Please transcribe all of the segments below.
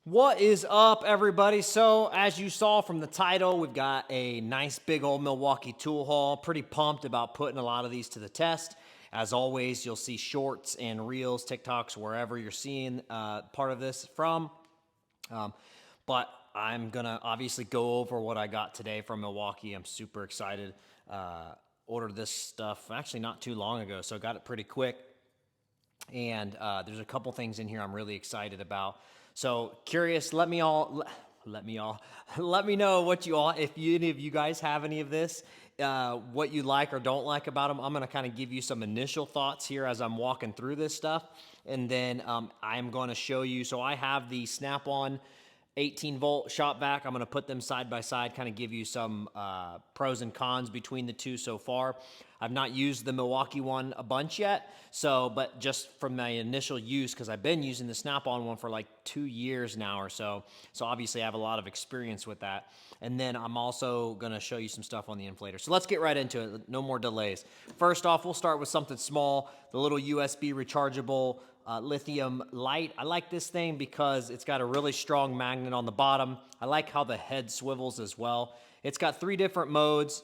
What is up, everybody? So, as you saw from the title, we've got a nice big old Milwaukee tool haul. Pretty pumped about putting a lot of these to the test. As always, you'll see shorts and reels, TikToks, wherever you're seeing part of this from. But I'm gonna obviously go over what I got today from Milwaukee. I'm super excited. Ordered this stuff actually not too long ago, so got it pretty quick. And there's a couple things in here I'm really excited about. So curious, let me know what you all, if any of you guys have any of this, what you like or don't like about them. I'm going to kind of give you some initial thoughts here as I'm walking through this stuff. And then I'm going to show you, so I have the Snap-on 18-volt Shopback. I'm going to put them side by side, kind of give you some pros and cons between the two so far. I've not used the Milwaukee one a bunch yet, but just from my initial use, because I've been using the Snap-on one for like 2 years now or so, so obviously I have a lot of experience with that. And then I'm also going to show you some stuff on the inflator. So let's get right into it. No more delays. First off, we'll start with something small, the little USB rechargeable lithium light. I like this thing because it's got a really strong magnet on the bottom. I like how the head swivels as well. It's got 3 different modes.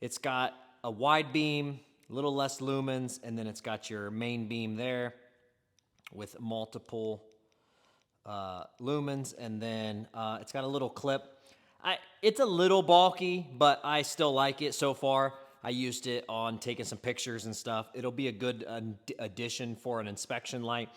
It's got a wide beam, a little less lumens, and then it's got your main beam there with multiple lumens, and then it's got a little clip. It's a little bulky, but I still like it so far. I used it on taking some pictures and stuff. It'll be a good addition for an inspection light.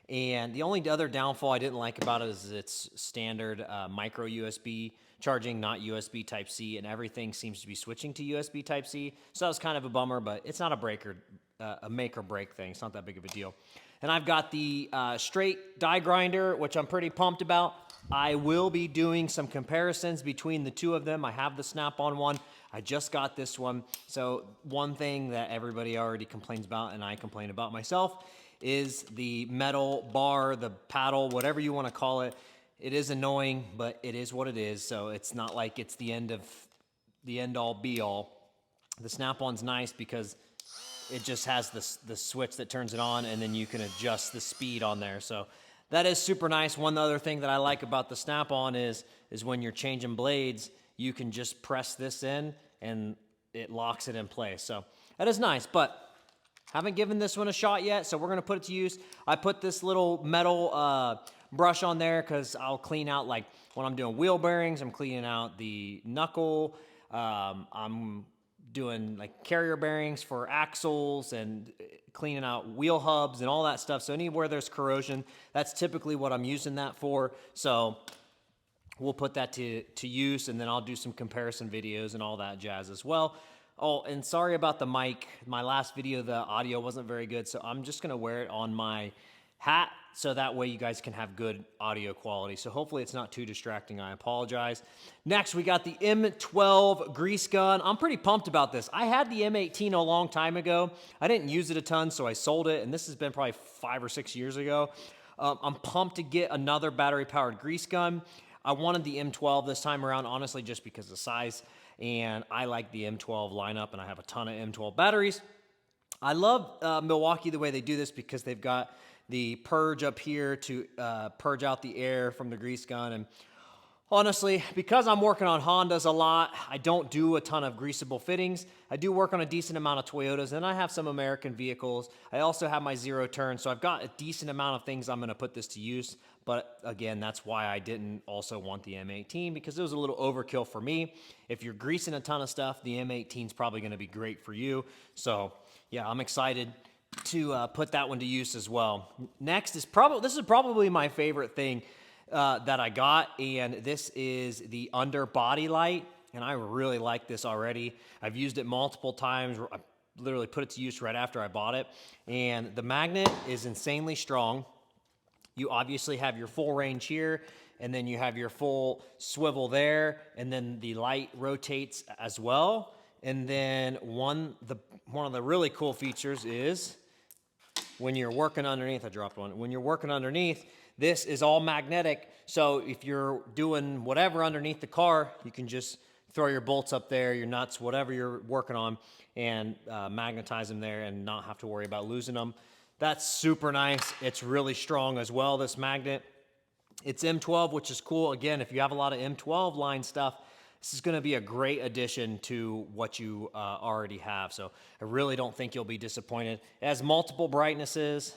And the only other downfall I didn't like about it is its standard micro USB charging, not USB Type-C, and everything seems to be switching to USB Type-C. So that was kind of a bummer, but it's not a make or break thing. It's not that big of a deal. And I've got the straight die grinder, which I'm pretty pumped about. I will be doing some comparisons between the two of them. I have the Snap-on one. I just got this one. So one thing that everybody already complains about, and I complain about myself, is the metal bar, the paddle, whatever you want to call it. It is annoying, but it is what it is. So it's not like it's the end all be all. The Snap-on's nice because it just has the switch that turns it on, and then you can adjust the speed on there. So that is super nice. One other thing that I like about the Snap-on is when you're changing blades, you can just press this in and it locks it in place. So that is nice, but haven't given this one a shot yet, so we're gonna put it to use. I put this little metal brush on there because I'll clean out, like when I'm doing wheel bearings, I'm cleaning out the knuckle. I'm doing like carrier bearings for axles and cleaning out wheel hubs and all that stuff. So anywhere there's corrosion, that's typically what I'm using that for. So we'll put that to use, and then I'll do some comparison videos and all that jazz as well. Oh, and sorry about the mic. My last video, the audio wasn't very good, so I'm just gonna wear it on my hat so that way you guys can have good audio quality. So hopefully it's not too distracting. I apologize. Next, we got the M12 Grease Gun. I'm pretty pumped about this. I had the M18 a long time ago. I didn't use it a ton, so I sold it, and this has been probably 5 or 6 years ago. I'm pumped to get another battery-powered grease gun. I wanted the M12 this time around, honestly, just because of the size, and I like the M12 lineup, and I have a ton of M12 batteries. I love Milwaukee the way they do this because they've got the purge up here to purge out the air from the grease gun. And honestly, because I'm working on Hondas a lot, I don't do a ton of greasable fittings. I do work on a decent amount of Toyotas, and I have some American vehicles. I also have my zero turn, so I've got a decent amount of things I'm gonna put this to use. But again, that's why I didn't also want the M18, because it was a little overkill for me. If you're greasing a ton of stuff, the M18 is probably gonna be great for you. So yeah, I'm excited to put that one to use as well. Next is this is probably my favorite thing that I got, and this is the underbody light, and I really like this already. I've used it multiple times. I literally put it to use right after I bought it, and the magnet is insanely strong. You obviously have your full range here, and then you have your full swivel there, and then the light rotates as well. And then one of the really cool features is when you're working underneath, I dropped one. When you're working underneath, this is all magnetic. So if you're doing whatever underneath the car, you can just throw your bolts up there, your nuts, whatever you're working on, and magnetize them there and not have to worry about losing them. That's super nice. It's really strong as well, this magnet. It's M12, which is cool. Again, if you have a lot of M12 line stuff, this is going to be a great addition to what you already have. So I really don't think you'll be disappointed. It has multiple brightnesses.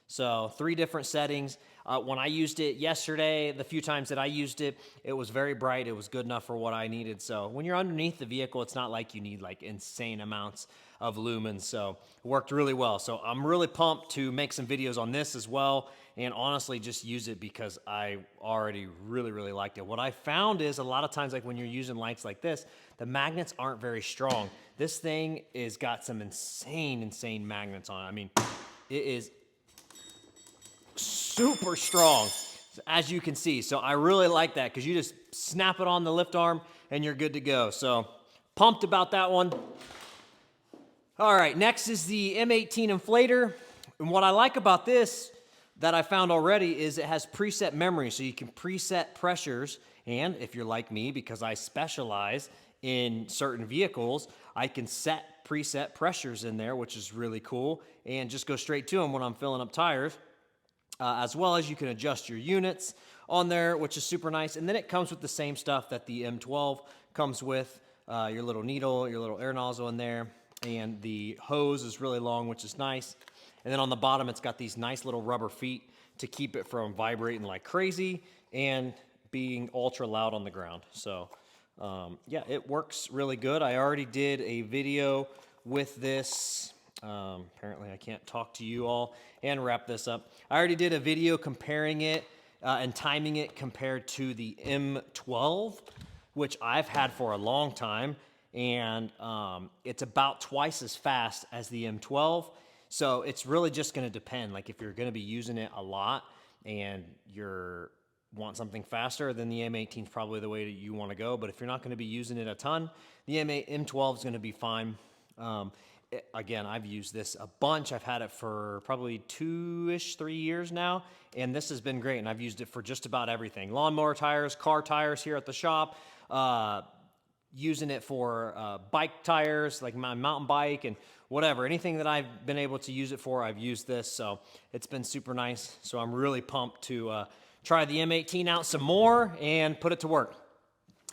So 3 different settings. When I used it yesterday, the few times that I used it, it was very bright. It was good enough for what I needed. So when you're underneath the vehicle, it's not like you need like insane amounts of lumens. So it worked really well. So I'm really pumped to make some videos on this as well. And honestly, just use it because I already really liked it. What I found is a lot of times, like when you're using lights like this, the magnets aren't very strong. This thing is got some insane magnets on it. I mean, it is super strong, as you can see. So I really like that because you just snap it on the lift arm and you're good to go. So pumped about that one. All right, next is the M18 Inflator. And what I like about this that I found already is it has preset memory. So you can preset pressures. And if you're like me, because I specialize in certain vehicles, I can set preset pressures in there, which is really cool. And just go straight to them when I'm filling up tires. As well as you can adjust your units on there, which is super nice. And then it comes with the same stuff that the M12 comes with, your little needle, your little air nozzle in there, and the hose is really long, which is nice. And then on the bottom, it's got these nice little rubber feet to keep it from vibrating like crazy and being ultra loud on the ground. So yeah, it works really good. I already did a video with this. Apparently I can't talk to you all and wrap this up. I already did a video comparing it and timing it compared to the M12, which I've had for a long time, and it's about twice as fast as the M12. So it's really just going to depend. Like if you're going to be using it a lot and you're want something faster, then the M18 is probably the way that you want to go. But if you're not going to be using it a ton, the M12 is going to be fine. Again, I've used this a bunch. I've had it for probably 3 years now, and this has been great. And I've used it for just about everything. Lawnmower tires, car tires here at the shop, using it for bike tires, like my mountain bike and whatever. Anything that I've been able to use it for, I've used this. So it's been super nice. So I'm really pumped to try the M18 out some more and put it to work.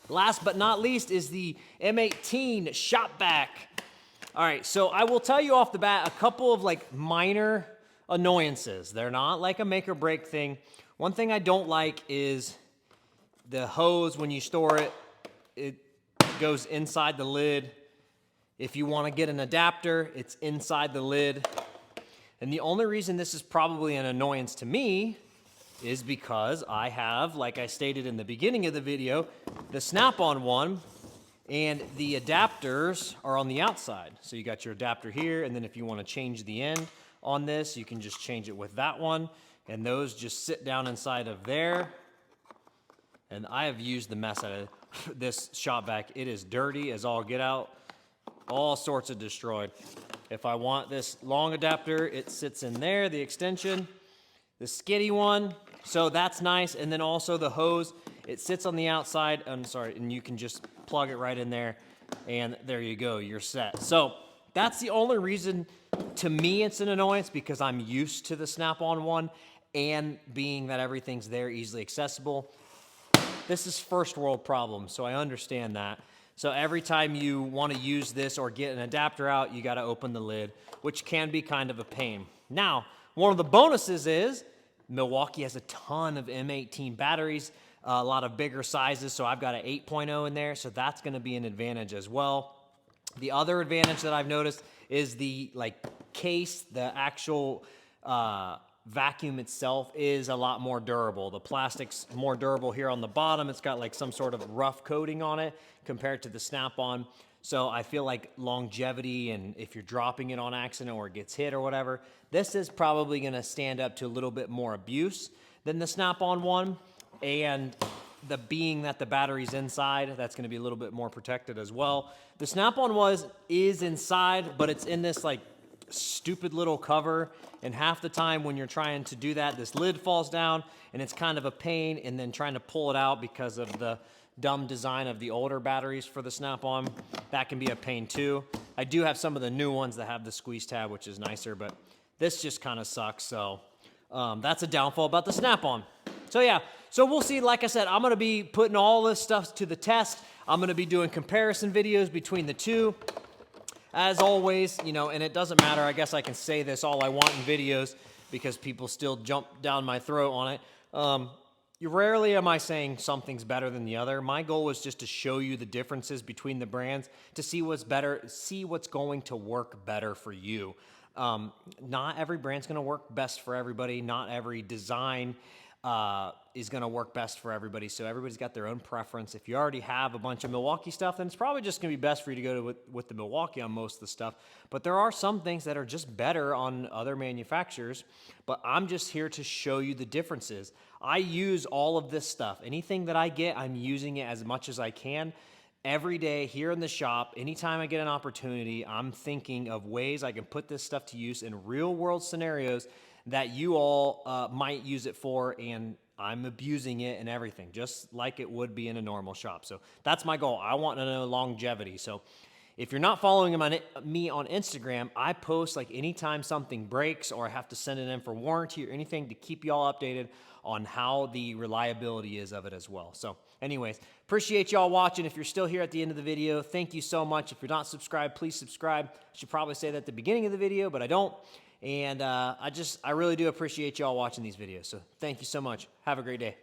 Last but not least is the M18 Shopback. All right, so I will tell you off the bat a couple of like minor annoyances. They're not like a make or break thing. One thing I don't like is the hose when you store it, it goes inside the lid. If you want to get an adapter, it's inside the lid. And the only reason this is probably an annoyance to me is because I have, like I stated in the beginning of the video, the snap-on one, and the adapters are on the outside. So you got your adapter here, and then if you want to change the end on this, you can just change it with that one, and those just sit down inside of there. And I have used the mess out of this Shopback. It is dirty as all get out, all sorts of destroyed. If I want this long adapter, it sits in there, the extension, the skitty one, so that's nice. And then also the hose, it sits on the outside, and you can just plug it right in there, and there you go, you're set. So that's the only reason to me it's an annoyance, because I'm used to the snap-on one, and being that everything's there easily accessible. This is first world problem, so I understand that. So every time you want to use this or get an adapter out, you got to open the lid, which can be kind of a pain. Now, one of the bonuses is Milwaukee has a ton of M18 batteries, a lot of bigger sizes, so I've got an 8.0 in there, so that's going to be an advantage as well. The other advantage that I've noticed is the case, the actual vacuum itself is a lot more durable. The plastic's more durable here on the bottom. It's got like some sort of rough coating on it compared to the snap-on. So I feel like longevity, and if you're dropping it on accident or it gets hit or whatever, this is probably going to stand up to a little bit more abuse than the snap-on one. And being that the battery's inside, that's going to be a little bit more protected as well. The snap-on is inside, but it's in this like stupid little cover, and half the time when you're trying to do that, this lid falls down, and it's kind of a pain, and then trying to pull it out because of the dumb design of the older batteries for the snap-on, that can be a pain too. I do have some of the new ones that have the squeeze tab, which is nicer, but this just kind of sucks. So That's a downfall about the Snap-on. So yeah, so we'll see. Like I said, I'm gonna be putting all this stuff to the test. I'm gonna be doing comparison videos between the two. As always, you know, and it doesn't matter. I guess I can say this all I want in videos because people still jump down my throat on it. Rarely am I saying something's better than the other. My goal is just to show you the differences between the brands to see what's better, see what's going to work better for you. Not every brand's going to work best for everybody. Not every design is going to work best for everybody. So everybody's got their own preference. If you already have a bunch of Milwaukee stuff, then it's probably just going to be best for you to go with the Milwaukee on most of the stuff. But there are some things that are just better on other manufacturers. But I'm just here to show you the differences. I use all of this stuff. Anything that I get, I'm using it as much as I can. Every day here in the shop, anytime I get an opportunity, I'm thinking of ways I can put this stuff to use in real world scenarios that you all might use it for, and I'm abusing it and everything, just like it would be in a normal shop. So that's my goal. I want to know longevity. So if you're not following me on Instagram, I post like anytime something breaks or I have to send it in for warranty or anything to keep y'all updated on how the reliability is of it as well. So anyways, appreciate y'all watching. If you're still here at the end of the video, thank you so much. If you're not subscribed, please subscribe. I should probably say that at the beginning of the video, but I don't. And I really do appreciate y'all watching these videos. So thank you so much. Have a great day.